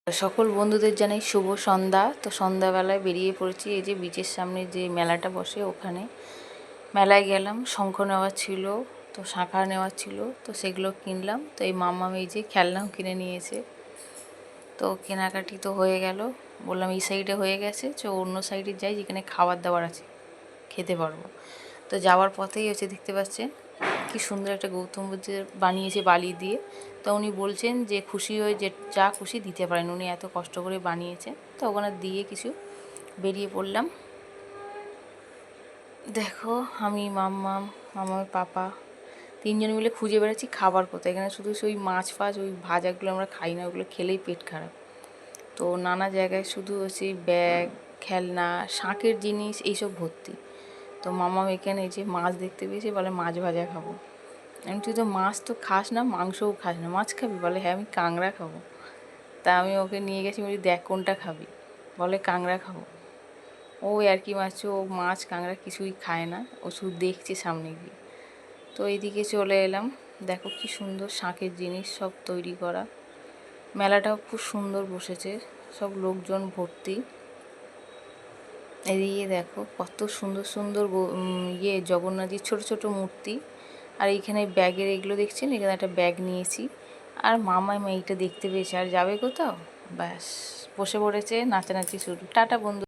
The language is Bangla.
সকল বন্ধুদের জানাই শুভ সন্ধ্যা। তো সন্ধ্যাবেলায় বেরিয়ে পড়েছি, এই যে বিচের সামনে যে মেলাটা বসে ওখানে মেলায় গেলাম। শঙ্খ নেওয়ার ছিল, তো শাঁখা নেওয়ার ছিল, তো সেগুলো কিনলাম। তো এই মাম্মাম এই যে খেলনাও কিনে নিয়েছে। তো কেনাকাটি তো হয়ে গেল, বললাম এই সাইডে হয়ে গেছে, তো অন্য সাইডে যাই যেখানে খাবার দাবার আছে, খেতে পারবো। তো যাওয়ার পথেই হচ্ছে দেখতে পাচ্ছেন কি সুন্দর একটা গৌতম বুদ্ধের বানিয়েছে বালি দিয়ে। তো উনি বলছেন যে খুশি হয়ে যে যা খুশি দিতে পারেন, উনি এত কষ্ট করে বানিয়েছেন। তো ওখানে দিয়ে কিছু বেরিয়ে পড়লাম। দেখো আমি মামার পাপা তিনজন মিলে খুঁজে বেড়াচ্ছি খাবার কোথায়। এখানে শুধু ওই মাছ ফাছ ওই ভাজাগুলো আমরা খাই না, ওগুলো খেলেই পেট খারাপ। তো নানা জায়গায় শুধু হচ্ছে ব্যাগ, খেলনা, শাঁখের জিনিস এইসব ভর্তি। তো মামাম এখানে যে মাছ দেখতে পেয়েছে, বলে মাছ ভাজা খাবো। আমি তুই তো মাছ তো খাস না, মাংসও খাস না, মাছ খাবি? বলে হ্যাঁ আমি কাঁকড়া খাবো। তা আমি ওকে নিয়ে গেছি, বলি দেখ কোনটা খাবি? বলে কাঁকড়া খাবো। ও আর কি মারছে, ও মাছ কাঁকড়া কিছুই খায় না, ও শুধু দেখছে সামনে গিয়ে। তো এইদিকে চলে এলাম। দেখো কি সুন্দর শাঁখের জিনিস সব তৈরি করা। মেলাটাও খুব সুন্দর বসেছে, সব লোকজন ভর্তি। এদিকে দেখো কত সুন্দর সুন্দর জগন্নাথজির ছোট ছোট মূর্তি। আর এইখানে ব্যাগের এগুলো দেখছেন, এখানে একটা ব্যাগ নিয়েছি। আর মামা এইটা দেখতে পেয়েছে, আর যাবে কোথাও, ব্যাস বসে পড়েছে নাচানাচি শুরু। টাটা বন্ধু।